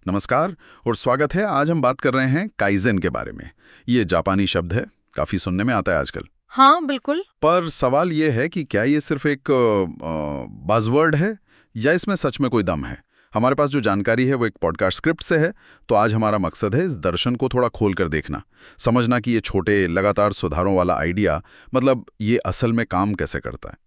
नमस्कार और स्वागत है। आज हम बात कर रहे हैं काइज़ेन के बारे में। ये जापानी शब्द है, काफी सुनने में आता है आजकल। हाँ बिल्कुल। पर सवाल ये है कि क्या ये सिर्फ एक बज़वर्ड है या इसमें सच में कोई दम है। हमारे पास जो जानकारी है वो एक पॉडकास्ट स्क्रिप्ट से है, तो आज हमारा मकसद है इस दर्शन को थोड़ा खोल कर देखना, समझना कि ये छोटे लगातार सुधारों वाला आइडिया मतलब ये असल में काम कैसे करता है।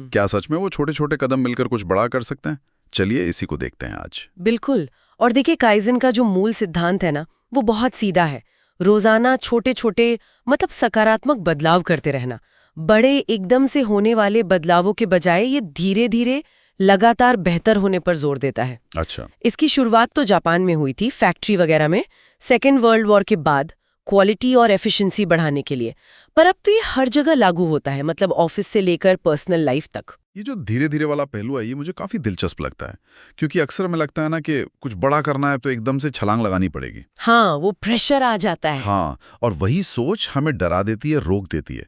क्या सच में वो छोटे छोटे कदम मिलकर कुछ बड़ा कर सकते हैं? चलिए इसी को देखते हैं आज। बिल्कुल। और देखिए, काइज़न का जो मूल सिद्धांत है ना, वो बहुत सीधा है। रोजाना छोटे छोटे मतलब सकारात्मक बदलाव करते रहना। बड़े एकदम से होने वाले बदलावों के बजाय ये धीरे धीरे लगातार बेहतर होने पर जोर देता है। अच्छा। इसकी शुरुआत तो जापान में हुई थी, फैक्ट्री वगैरह में, सेकेंड वर्ल्ड वॉर के बाद, क्वालिटी और एफिशिएंसी बढ़ाने के लिए। पर अब तो ये हर जगह लागू होता है, मतलब ऑफिस से लेकर पर्सनल लाइफ तक। ये जो धीरे धीरे वाला पहलू है ये मुझे काफी दिलचस्प लगता है, क्योंकि अक्सर हमें लगता है ना कि कुछ बड़ा करना है तो एकदम से छलांग लगानी पड़ेगी। हाँ, वो प्रेशर आ जाता है। हाँ, और वही सोच हमें डरा देती है, रोक देती है।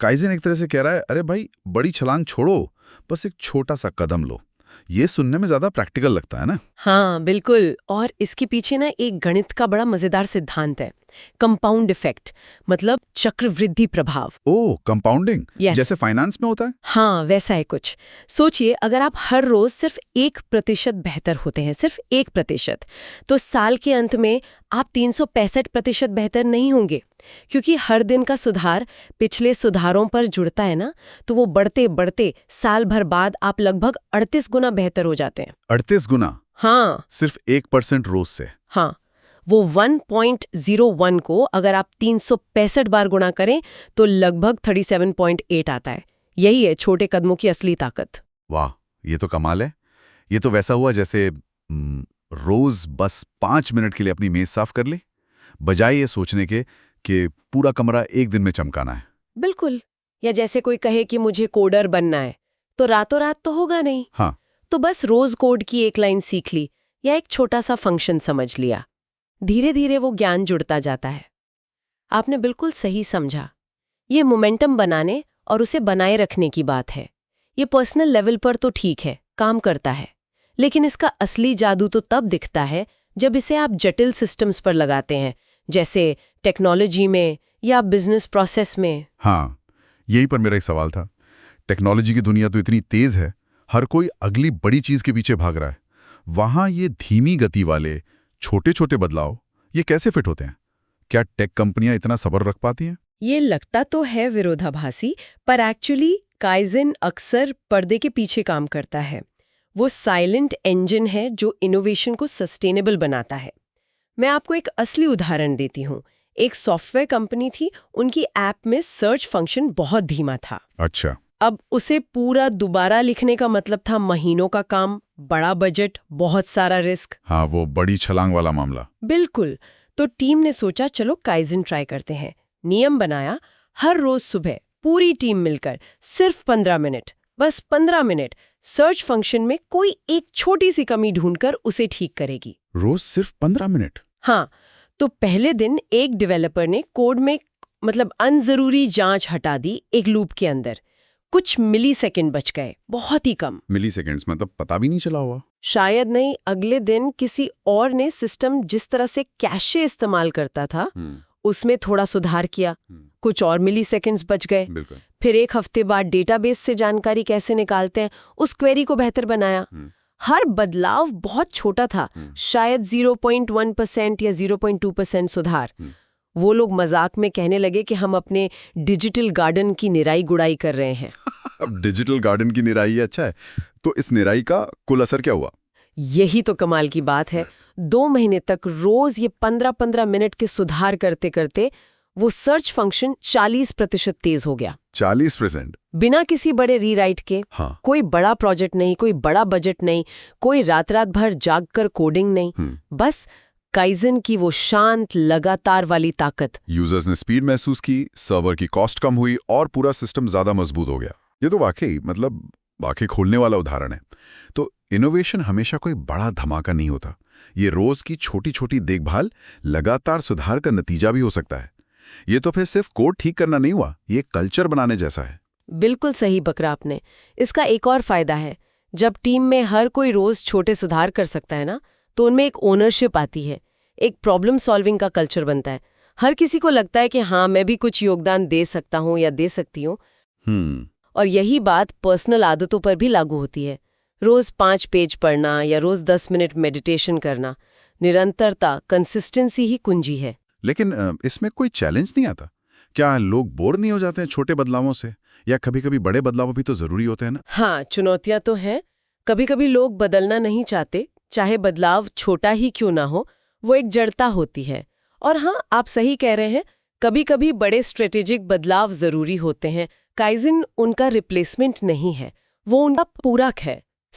काइज़ेन एक तरह से कह रहा है, अरे भाई बड़ी छलांग छोड़ो, बस एक छोटा सा कदम लो। ये सुनने में ज्यादा प्रैक्टिकल लगता है ना। हाँ बिल्कुल। और इसके पीछे ना एक गणित का बड़ा मजेदार सिद्धांत है, कंपाउंड इफेक्ट, मतलब चक्रवृद्धि प्रभाव। ओह, कंपाउंडिंग। Yes. जैसे फाइनेंस में होता है। हाँ, वैसा है कुछ। सोचिए, अगर आप हर रोज सिर्फ 1% बेहतर होते हैं, सिर्फ 1%, तो साल के अंत में आप 365% बेहतर नहीं होंगे, क्योंकि हर दिन का सुधार पिछले सुधारों पर जुड़ता है ना। तो वो बढ़ते बढ़ते साल भर बाद आप लगभग 38 गुना बेहतर हो जाते हैं। 38 गुना? हाँ। सिर्फ 1% रोज से? हाँ, वो 1.01 को अगर आप 365 बार गुणा करें तो लगभग 37.8 आता है। यही है छोटे कदमों की असली ताकत। वाह, ये तो कमाल है। ये तो वैसा हुआ जैसे रोज बस 5 मिनट के लिए अपनी मेज साफ कर ले, बजाय ये सोचने के कि पूरा कमरा एक दिन में चमकाना है। बिल्कुल। या जैसे कोई कहे कि मुझे कोडर बनना है, तो रातों रात तो होगा नहीं। हाँ। तो बस रोज कोड की एक लाइन सीख ली या एक छोटा सा फंक्शन समझ लिया, धीरे धीरे वो ज्ञान जुड़ता जाता है। आपने बिल्कुल सही समझा। ये मोमेंटम बनाने और उसे बनाए रखने की बात है। ये पर्सनल लेवल पर तो ठीक है, काम करता है, लेकिन इसका असली जादू तो तब दिखता है जब इसे आप जटिल सिस्टम्स पर लगाते हैं, जैसे टेक्नोलॉजी में या बिजनेस प्रोसेस में। हाँ, यही पर मेरा एक सवाल था। टेक्नोलॉजी की दुनिया तो इतनी तेज है, हर कोई अगली बड़ी चीज के पीछे भाग रहा है। वहां ये धीमी गति वाले छोटे छोटे बदलाव ये कैसे फिट होते हैं? क्या टेक कंपनियां इतना सब्र रख पाती हैं? ये लगता तो है विरोधाभासी, पर एक्चुअली काइज़न अक्सर पर्दे के पीछे काम करता है। वो साइलेंट इंजन है जो इनोवेशन को सस्टेनेबल बनाता है। मैं आपको एक असली उदाहरण देती हूँ। एक सॉफ्टवेयर कंपनी थी, उनकी ऐप में सर्च फंक्शन बहुत धीमा था। अच्छा। अब उसे पूरा दोबारा लिखने का मतलब था महीनों का काम, बड़ा बजट, बहुत सारा रिस्क। हाँ, वो बड़ी छलांग वाला मामला। बिल्कुल। तो टीम ने सोचा चलो काइज़न ट्राई करते हैं। नियम बनाया, हर रोज सुबह पूरी टीम मिलकर सिर्फ 15 मिनट, बस 15 मिनट सर्च फंक्शन में कोई एक छोटी सी कमी ढूंढकर उसे ठीक करेगी। रोज सिर्फ 15 मिनट? हाँ। तो पहले दिन एक डेवलपर ने कोड में मतलब अनजरूरी जांच हटा दी, एक लूप के अंदर। कुछ मिली सेकेंड बच गए, बहुत ही कम। मिली सेकेंड्स मतलब पता भी नहीं चला हुआ? शायद नहीं। अगले दिन किसी और ने सिस्टम जिस तरह से कैशे इस्तेमाल करता था उसमें थोड़ा सुधार किया, कुछ और मिली सेकेंड्स बच गए। फिर एक हफ्ते बाद डेटाबेस से जानकारी कैसे निकालते हैं उस क्वेरी को बेहतर बनाया। हर बदलाव बहुत छोटा था, शायद 0.1% या 0.2% सुधार। वो लोग मजाक में कहने लगे कि हम अपने डिजिटल गार्डन की निराई गुड़ाई कर रहे हैं। अब डिजिटल गार्डन की निराई अच्छा है, तो इस निराई का कुल असर क्या हुआ? यही तो कमाल की बात है। 2 महीने तक रोज ये 15-15 मिनट के सुधार करते करते वो सर्च फंक्शन 40% तेज हो गया। 40%? बिना किसी बड़े रीराइट के। हाँ। कोई बड़ा प्रोजेक्ट नहीं, कोई बड़ा बजट नहीं, कोई रात रात भर जागकर कोडिंग नहीं, बस काइज़न की वो शांत लगातार वाली ताकत। यूजर्स ने स्पीड महसूस की, सर्वर की कॉस्ट कम हुई और पूरा सिस्टम ज्यादा मजबूत हो गया। ये तो वाकई खोलने वाला उदाहरण है। तो इनोवेशन हमेशा कोई बड़ा धमाका नहीं होता। ये रोज की छोटी छोटी देखभाल लगातार सुधार का नतीजा भी हो सकता है। ये तो फिर सिर्फ कोड ठीक करना नहीं हुआ, ये कल्चर बनाने जैसा है। बिल्कुल सही पकड़ा आपने। इसका एक और फायदा है, जब टीम में हर कोई रोज छोटे सुधार कर सकता है ना, तो उनमें एक ओनरशिप आती है, एक प्रॉब्लम सॉल्विंग का कल्चर बनता है। हर किसी को लगता है कि हाँ, मैं भी कुछ योगदान दे सकता हूँ या दे सकती हूँ। और यही बात पर्सनल आदतों पर भी लागू होती है। रोज 5 पेज पढ़ना या रोज 10 मिनट मेडिटेशन करना, निरंतरता, कंसिस्टेंसी ही कुंजी है। लेकिन इसमें कोई चैलेंज नहीं आता? क्या लोग बोर नहीं हो जाते हैं छोटे बदलावों से? या कभी-कभी बड़े बदलाव भी तो जरूरी होते हैं ना? हाँ, चुनौतियां तो हैं। कभी-कभी लोग बदलना नहीं चाहते, चाहे बदलाव छोटा ही क्यों ना हो, वो एक जड़ता होती है। और हाँ, आप सही कह रहे हैं, कभी-कभी बड़े स्ट्रेटेजिक बदलाव जरूरी होते हैं। काइज़न उनका रिप्लेसमेंट नहीं है, वो उनका पूरक है।